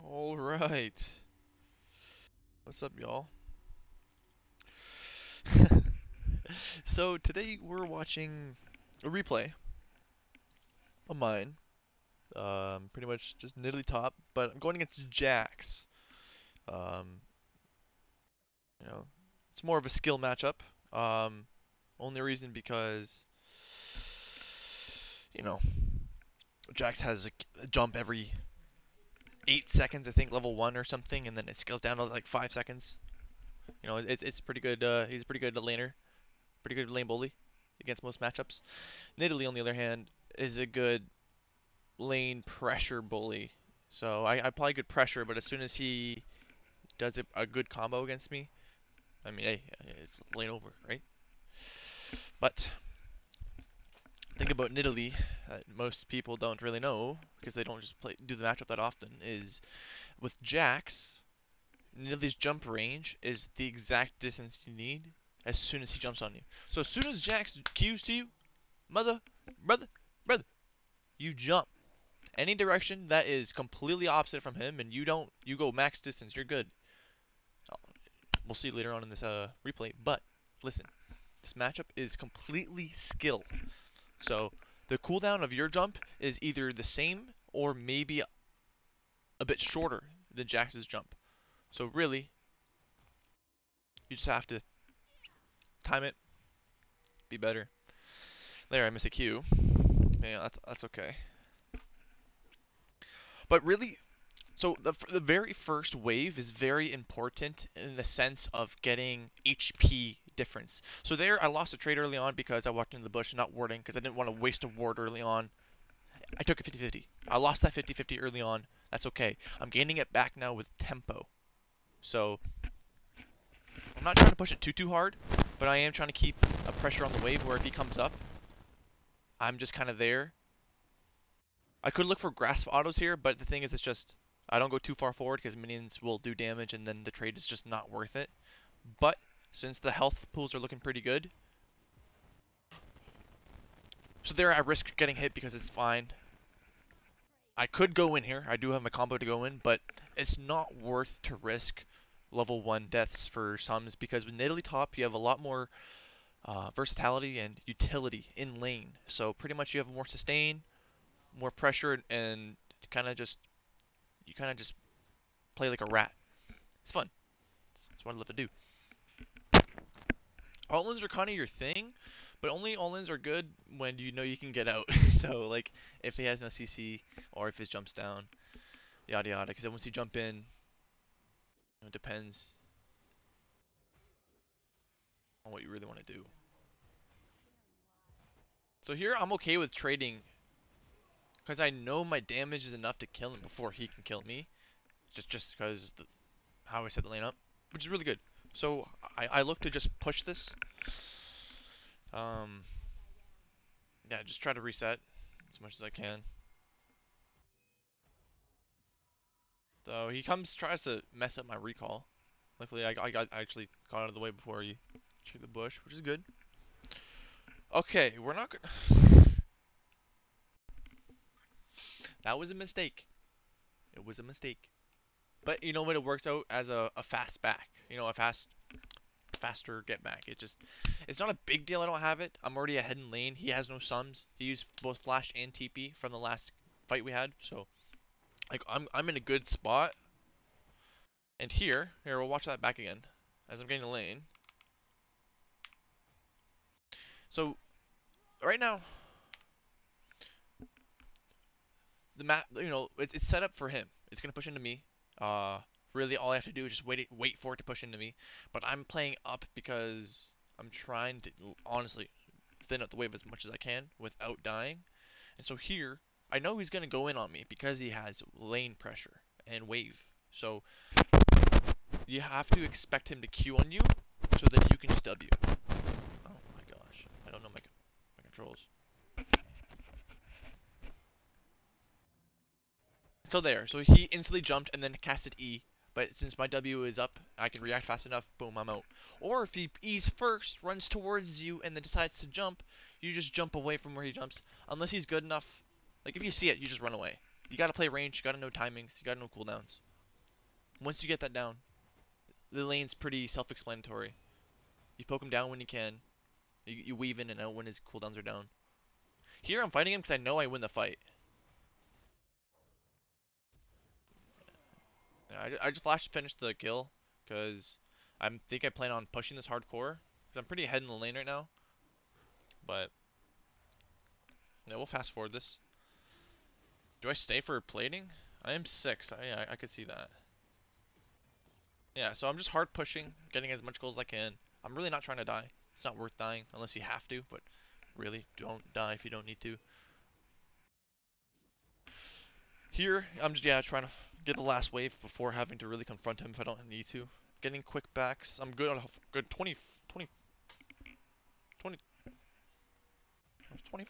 All right. What's up, y'all? So today we're watching a replay of mine. Pretty much just Nidalee top, but I'm going against Jax. Um, you know, it's more of a skill matchup. Um, Only reason because you know Jax has a jump every 8 seconds, I think, level one or something, and then it scales down to like 5 seconds. It's pretty good. He's a pretty good laner, pretty good lane bully against most matchups. Nidalee, on the other hand, is a good lane pressure bully. So I apply good pressure, but as soon as he does a good combo against me, I mean, hey, it's lane over, right? But think about Nidalee, that most people don't really know because they don't just do the matchup that often. Is with Jax, Nidalee's jump range is the exact distance you need as soon as he jumps on you. So as soon as Jax cues to you, mother, brother, brother, you jump. Any direction that is completely opposite from him and you go max distance, you're good. We'll see later on in this replay, but listen, this matchup is completely skill. So the cooldown of your jump is either the same or maybe a bit shorter than Jax's jump. So really, you just have to time it, be better. There, I missed a Q. Yeah, that's okay. But really, so the very first wave is very important in the sense of getting HP difference. So there, I lost a trade early on because I walked into the bush not warding because I didn't want to waste a ward early on. I took a 50-50. I lost that 50-50 early on. That's okay. I'm gaining it back now with tempo. So I'm not trying to push it too hard, but I am trying to keep a pressure on the wave where if he comes up, I'm just kind of there. I could look for grasp autos here, but the thing is, it's just I don't go too far forward because minions will do damage and then the trade is just not worth it. But since the health pools are looking pretty good, so there I risk getting hit because it's fine. I could go in here. I do have my combo to go in, but it's not worth to risk level 1 deaths for sums because with Nidalee top you have a lot more versatility and utility in lane. So pretty much you have more sustain, more pressure, and you kind of just play like a rat. It's fun. That's what I love to do. All-ins are kind of your thing, but only all-ins are good when you know you can get out. So like if he has no CC or if his jumps down, yada yada. Because once you jump in, it depends on what you really want to do. So here I'm okay with trading because I know my damage is enough to kill him before he can kill me. Just because how I set the lane up, which is really good. So I look to just push this. Um, yeah, just try to reset as much as I can. So he tries to mess up my recall. Luckily, I actually got out of the way before he threw the bush, which is good. Okay, we're not gonna. That was a mistake. It was a mistake. But you know what? It works out as a fast back. You know, faster get back. It's not a big deal. I don't have it. I'm already ahead in lane. He has no sums. He used both flash and TP from the last fight we had. So like I'm in a good spot. And here we'll watch that back again as I'm getting the lane. So right now, the map, it's set up for him. It's gonna push into me. Uh, Really, all I have to do is just wait for it to push into me. But I'm playing up because I'm trying to honestly thin out the wave as much as I can without dying. And so here, I know he's gonna go in on me because he has lane pressure and wave. So you have to expect him to Q on you so that you can just W. Oh my gosh, I don't know my controls. So there, so he instantly jumped and then casted E, but since my W is up, I can react fast enough, boom, I'm out. Or if he E's first, runs towards you, and then decides to jump, you just jump away from where he jumps, unless he's good enough. Like, if you see it, you just run away. You gotta play range, you gotta know timings, you gotta know cooldowns. Once you get that down, the lane's pretty self-explanatory. You poke him down when you can. You weave in and out when his cooldowns are down. Here I'm fighting him because I know I win the fight. Yeah, I just flash finished the kill because I think I plan on pushing this hardcore because I'm pretty ahead in the lane right now. But yeah, we'll fast forward this. Do I stay for plating? I am 6. I could see that. Yeah, so I'm just hard pushing, getting as much gold as I can. I'm really not trying to die. It's not worth dying unless you have to, but really, don't die if you don't need to. Here, I'm just, yeah, trying to get the last wave before having to really confront him if I don't need to. Getting quick backs. I'm good on a good 20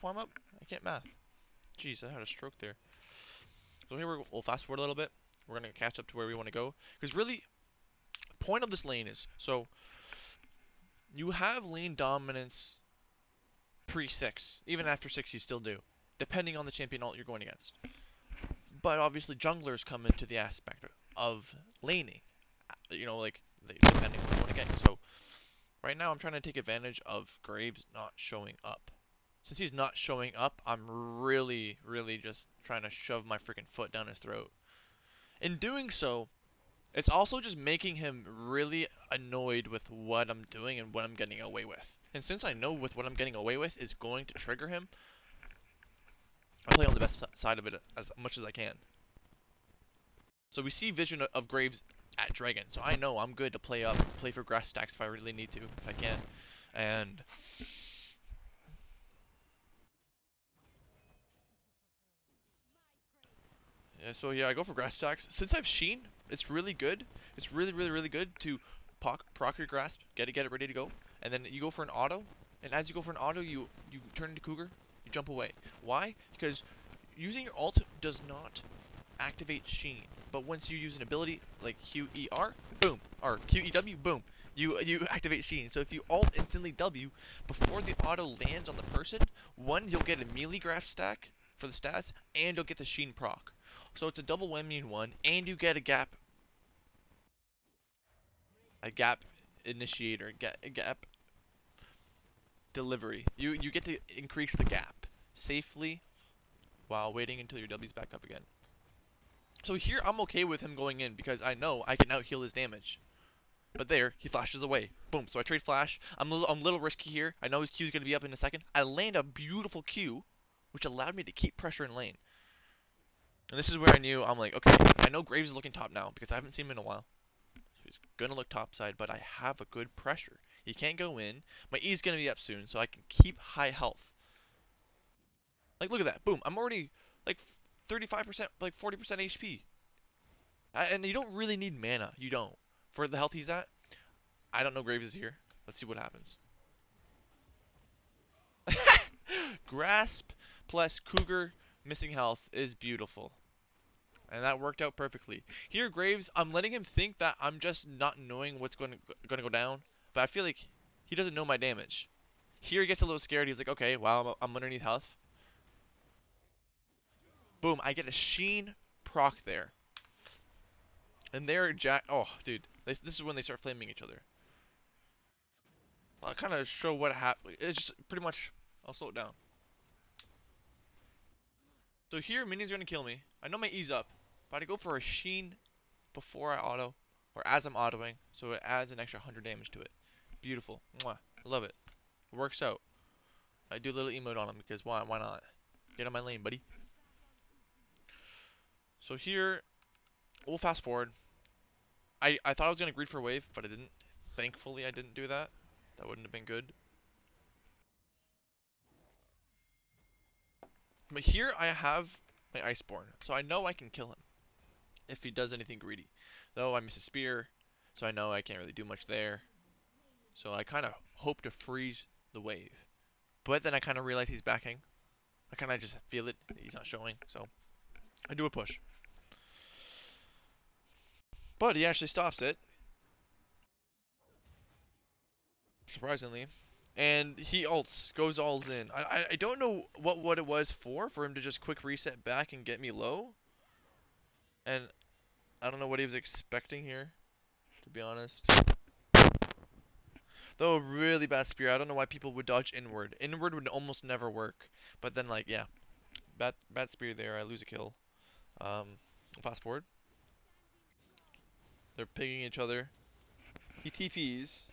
farm up? I can't math. Jeez, I had a stroke there. So here we'll fast forward a little bit. We're going to catch up to where we want to go. Because really, the point of this lane is, so you have lane dominance pre-6. Even after 6 you still do, depending on the champion ult you're going against. But obviously junglers come into the aspect of laning. You know, like, depending on what you want to get. So, right now I'm trying to take advantage of Graves not showing up. Since he's not showing up, I'm really just trying to shove my freaking foot down his throat. In doing so, it's also just making him really annoyed with what I'm doing and what I'm getting away with. And since I know with what I'm getting away with is going to trigger him, I play on the best side of it as much as I can. So we see vision of Graves at Dragon, so I know I'm good to play for grass stacks if I really need to, if I can. And yeah, so yeah, I go for grass stacks. Since I've Sheen, it's really good. It's really good to proc your grasp, get it ready to go, and then you go for an auto. And as you go for an auto, you turn into Cougar, you jump away. Why? Because using your ult does not activate Sheen, but once you use an ability like QER, boom, or QEW, boom, you activate Sheen. So if you ult instantly W before the auto lands on the person, one, you'll get a melee graph stack for the stats, and you'll get the Sheen proc. So it's a double whammy in one, and you get a gap initiator, a gap delivery. You get to increase the gap safely while waiting until your W's back up again. So here I'm okay with him going in because I know I can out heal his damage. But there, he flashes away. Boom. So I trade flash. I'm a little risky here. I know his Q is going to be up in a second. I land a beautiful Q, which allowed me to keep pressure in lane. And this is where I knew, I'm like, okay, I know Graves is looking top now because I haven't seen him in a while. So he's going to look top side, but I have a good pressure. He can't go in. My E is going to be up soon, so I can keep high health. Like, look at that. Boom. I'm already, like, 35%, like, 40% HP. And you don't really need mana. You don't. For the health he's at, I don't know Graves is here. Let's see what happens. Grasp plus Cougar missing health is beautiful. And that worked out perfectly. Here, Graves, I'm letting him think that I'm just not knowing what's going to go down. But I feel like he doesn't know my damage. Here he gets a little scared. He's like, okay, wow, I'm underneath health. Boom, I get a Sheen proc there. And there, oh, dude, this is when they start flaming each other. I'll kind of show what happened. It's just pretty much, I'll slow it down. So here, minions are going to kill me. I know my E's up, but I go for a Sheen before I auto, or as I'm autoing, so it adds an extra 100 damage to it. Beautiful. Mwah. I love it. It works out. I do a little emote on him because why not? Get on my lane, buddy. So here, we'll fast forward. I thought I was going to greed for a wave, but I didn't. Thankfully, I didn't do that. That wouldn't have been good. But here I have my Iceborne, so I know I can kill him if he does anything greedy. Though I miss a spear, so I know I can't really do much there. So I kind of hope to freeze the wave. But then I kind of realize he's backing. I kind of just feel it. He's not showing, so I do a push. But he actually stops it. Surprisingly. And he ults, goes alls in. I don't know what it was for him to just quick reset back and get me low. And I don't know what he was expecting here, to be honest. Though really bad spear. I don't know why people would dodge inward. Inward would almost never work. But then like yeah, bad spear there. I lose a kill. Fast forward. They're pinging each other. He TPs.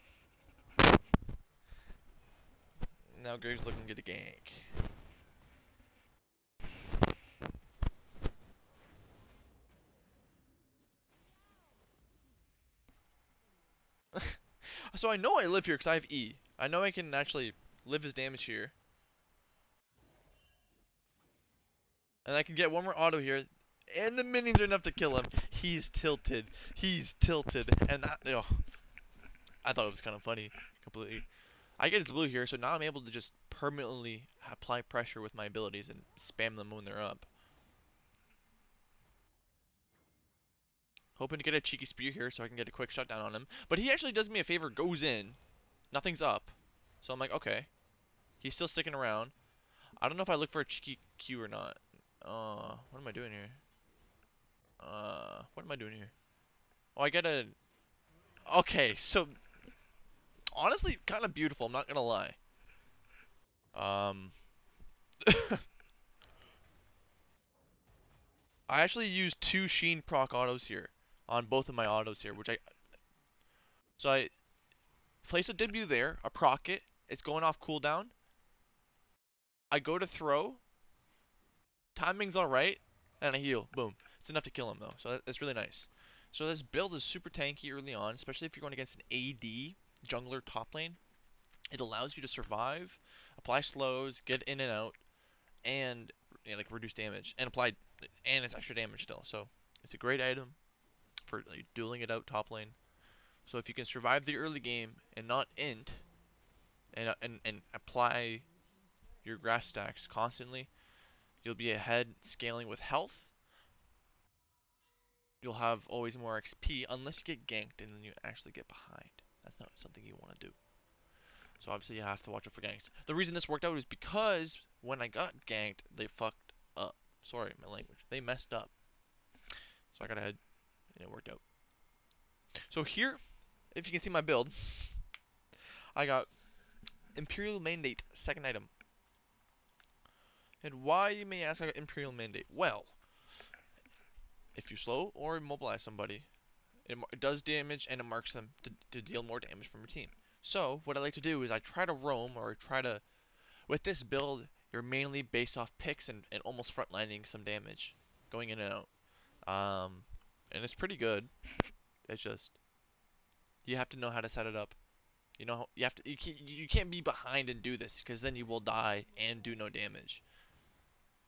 Now Graves looking to get a gank. So I know I live here because I have E. I know I can actually live his damage here. And I can get one more auto here. And the minions are enough to kill him. He's tilted. He's tilted. And that, oh, I thought it was kind of funny. Completely. I get his blue here, so now I'm able to just permanently apply pressure with my abilities and spam them when they're up. Hoping to get a cheeky spear here so I can get a quick shutdown on him. But he actually does me a favor, goes in. Nothing's up. So I'm like, okay. He's still sticking around. I don't know if I look for a cheeky Q or not. What am I doing here? What am I doing here? Oh, I get a... Okay, so... Honestly, kind of beautiful, I'm not gonna lie. I actually used 2 Sheen proc autos here. On both of my autos here, which I... So I place a W there, I proc it, it's going off cooldown. I go to throw, timing's alright, and I heal. Boom. It's enough to kill him though, so that's really nice. So this build is super tanky early on, especially if you're going against an AD jungler top lane. It allows you to survive, apply slows, get in and out, and like reduce damage, and apply, and it's extra damage still. So it's a great item for like dueling it out top lane. So if you can survive the early game and not int, and apply your grass stacks constantly, you'll be ahead scaling with health. You'll have always more XP unless you get ganked and then you actually get behind. That's not something you want to do. So obviously you have to watch out for ganks. The reason this worked out is because when I got ganked, they fucked up. Sorry, my language. They messed up. So I got ahead and it worked out. So here, if you can see my build, I got Imperial Mandate, second item. And why, you may ask, I got Imperial Mandate? Well, if you slow or immobilize somebody, it does damage and it marks them to deal more damage from your team. So what I like to do is I try to roam or try to... With this build, you're mainly based off picks and almost frontlining some damage, going in and out. And it's pretty good. It's just you have to know how to set it up. You know you have to you can't be behind and do this because then you will die and do no damage.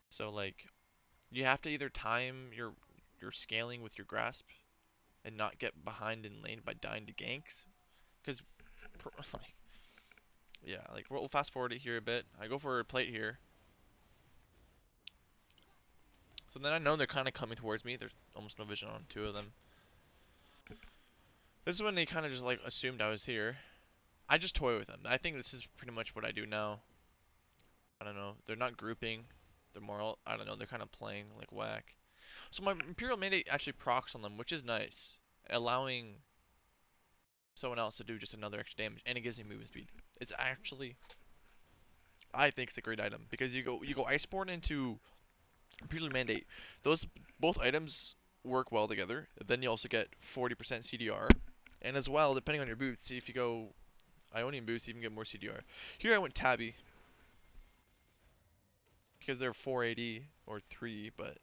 So like you have to either time your scaling with your grasp and not get behind in lane by dying to ganks, because like yeah, like we'll fast forward it here a bit. I go for a plate here. So then I know they're kind of coming towards me. There's almost no vision on 2 of them. This is when they kind of just like assumed I was here. I just toy with them. I think this is pretty much what I do now. I don't know. They're not grouping. They're more, I don't know, they're kind of playing like whack. So my Imperial Mandate actually procs on them, which is nice. Allowing someone else to do just another extra damage. And it gives me movement speed. It's actually, I think it's a great item. Because you go Iceborne into Imperial Mandate. Those both items work well together. Then you also get 40% CDR. And as well, depending on your boots, see if you go Ionian boots, you can get more CDR. Here I went Tabby. Because they're 480 or 3, but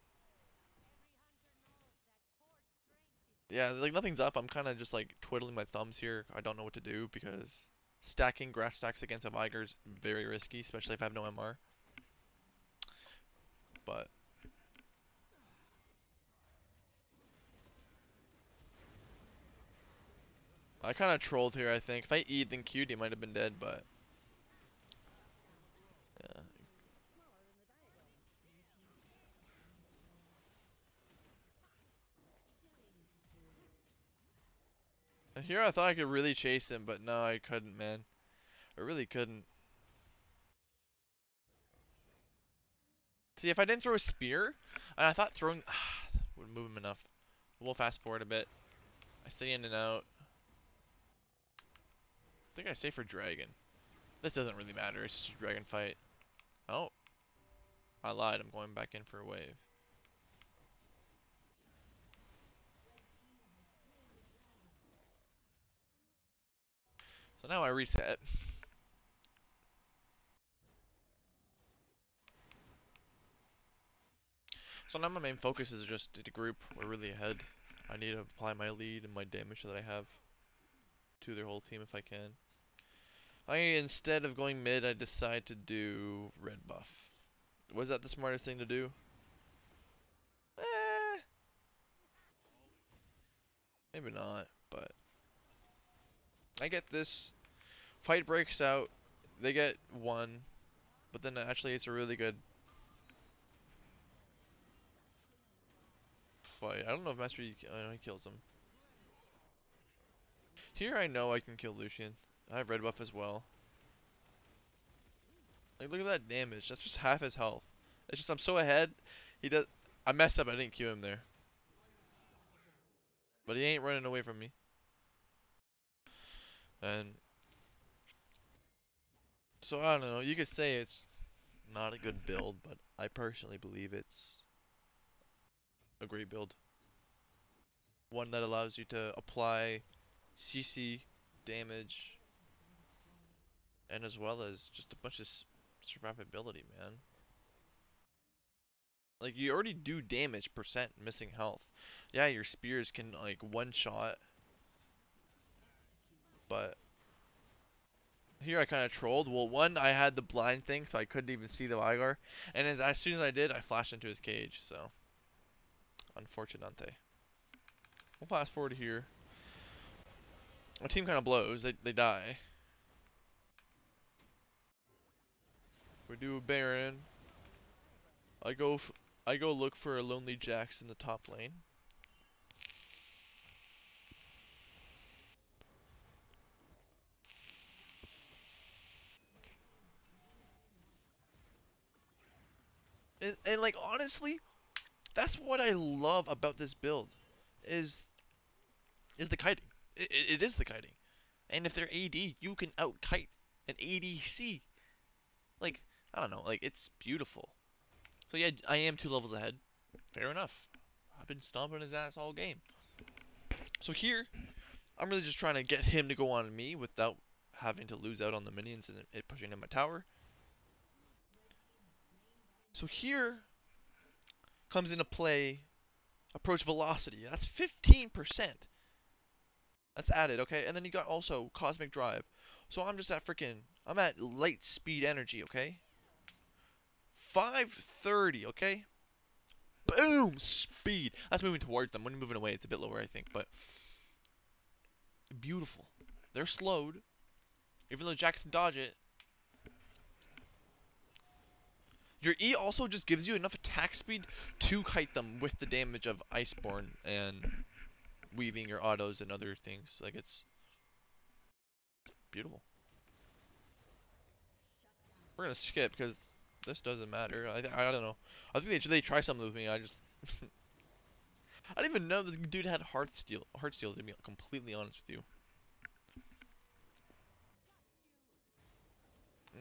yeah, like nothing's up. I'm kind of just like twiddling my thumbs here. I don't know what to do because stacking grass stacks against a Viger is very risky, especially if I have no MR. But I kind of trolled here, I think. If I E'd then Q'd, he might have been dead, but yeah. And here I thought I could really chase him, but no, I couldn't, man. I really couldn't. See, if I didn't throw a spear, and I thought throwing would move him enough. We'll fast forward a bit. I stay in and out. I think I stay for dragon. This doesn't really matter. It's just a dragon fight. Oh, I lied. I'm going back in for a wave. So now I reset. So now my main focus is just to group. We're really ahead. I need to apply my lead and my damage that I have to their whole team if I can. Instead of going mid, I decide to do red buff. Was that the smartest thing to do? Eh, maybe not, but I get this. Fight breaks out. They get one, but then actually it's a really good fight. I don't know if Master Yi he kills him. Here I know I can kill Lucian. I have red buff as well. Like, look at that damage. That's just half his health. It's just I'm so ahead. He does. I messed up. I didn't Q him there. But he ain't running away from me. And so I don't know. You could say it's not a good build, but I personally believe it's a great build. One that allows you to apply CC damage and as well as just a bunch of survivability, man. Like, you already do damage percent missing health. Yeah, your spears can like one shot, but here I kind of trolled. Well, one, I had the blind thing, so I couldn't even see the Vigar, and as soon as I did, I flashed into his cage. So unfortunate. We'll fast forward here. My team kind of blows. They die. We do a Baron. I go look for a lonely Jax in the top lane. And like honestly, that's what I love about this build, is the kiting. It is the kiting. And if they're AD, you can out kite an ADC. Like, I don't know, like it's beautiful. So yeah, I am 2 levels ahead. Fair enough. I've been stomping his ass all game. So here, I'm really just trying to get him to go on me without having to lose out on the minions and it pushing in my tower. So here comes into play approach velocity. That's 15%. That's added, okay? And then you got also cosmic drive. So I'm just at I'm at light speed energy, okay? 530, okay? Boom! Speed. That's moving towards them. When moving away, it's a bit lower, I think, but beautiful. They're slowed. Even though Jax can dodge it. Your E also just gives you enough attack speed to kite them with the damage of Iceborne and weaving your autos and other things. Like, it's beautiful. We're gonna skip because this doesn't matter. I don't know. I think they try something with me. I just I didn't even know this dude had Heartsteel. Heartsteel, to be completely honest with you.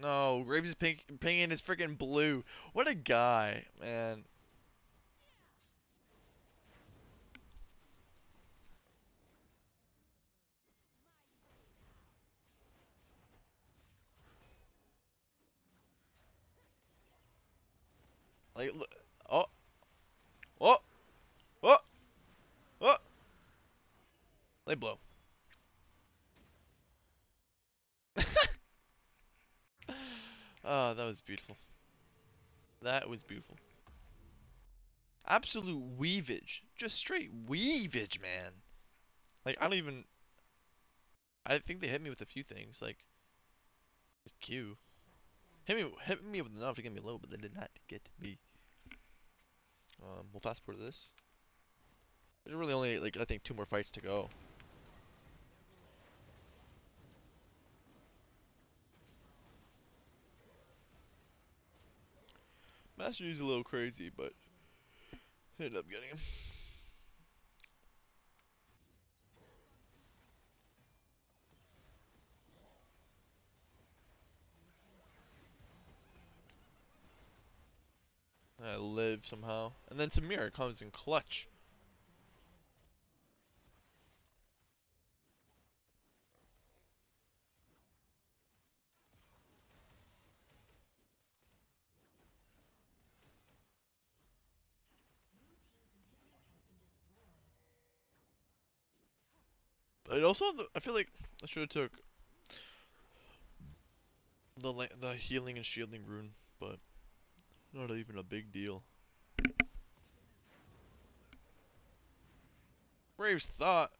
No, Graves is pink and is freaking blue. What a guy, man. Like, oh, oh, oh, oh. They blow. Oh, that was beautiful. That was beautiful. Absolute weavage. Just straight weavage, man. Like, I don't even... I think they hit me with a few things, like... Q. Hit me with enough to get me low, but they did not get me. We'll fast forward to this. There's really only, like, I think 2 more fights to go. Master Yi's a little crazy, but... I ended up getting him. live somehow. And then Samir comes in clutch. But also, I feel like I should have took the healing and shielding rune, but not even a big deal. Braves thought.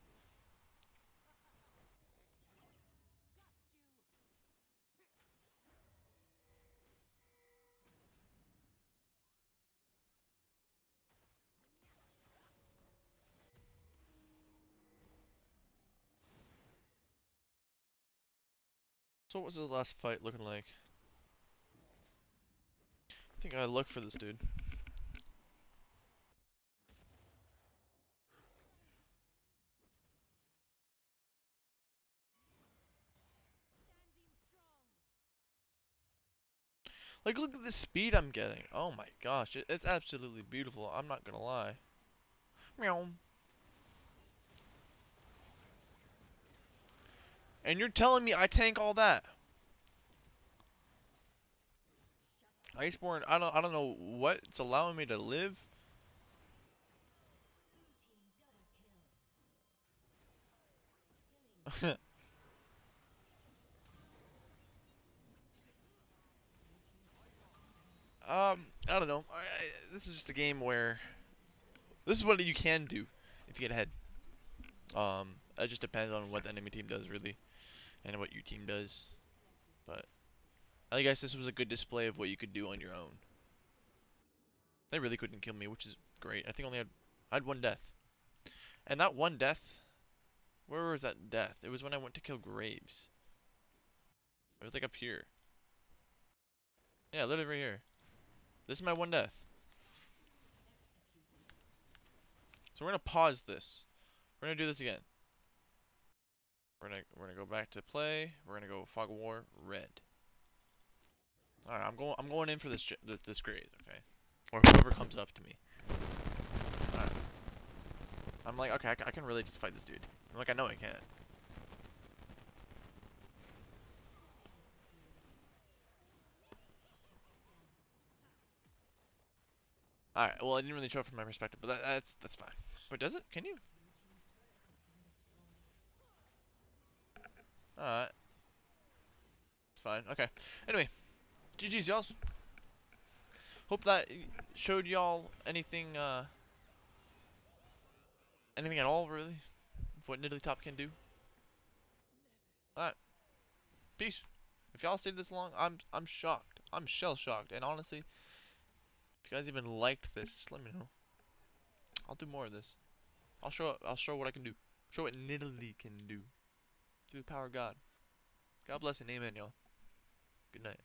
So what was the last fight looking like? I think I look for this dude. Like, look at the speed I'm getting. Oh my gosh, it's absolutely beautiful. I'm not gonna lie. Meow. And you're telling me I tank all that? Iceborne, I don't know what it's allowing me to live. I don't know. This is just a game where this is what you can do if you get ahead. It just depends on what the enemy team does really, and what your team does. But I guess this was a good display of what you could do on your own. They really couldn't kill me, which is great. I had one death, and that one death. Where was that death? It was when I went to kill Graves. It was like up here. Yeah, literally right here. This is my one death. So we're gonna pause this. We're gonna do this again. We're gonna go back to play. We're gonna go Fog of War red. All right, I'm going in for this Graves, okay? Or whoever comes up to me. All right. I'm like, okay, I can really just fight this dude. I'm like, I know I can. All right. Well, I didn't really show it from my perspective, but that's fine. But does it? Can you? All right. It's fine. Okay. Anyway, GG's y'all. Hope that showed y'all anything anything at all really of what Nidalee Top can do. All right. Peace. If y'all stayed this long, I'm shocked. I'm shell shocked. And honestly, if you guys even liked this, just let me know. I'll do more of this. I'll show what I can do. Show what Nidalee can do through the power of God. God bless and amen, y'all. Good night.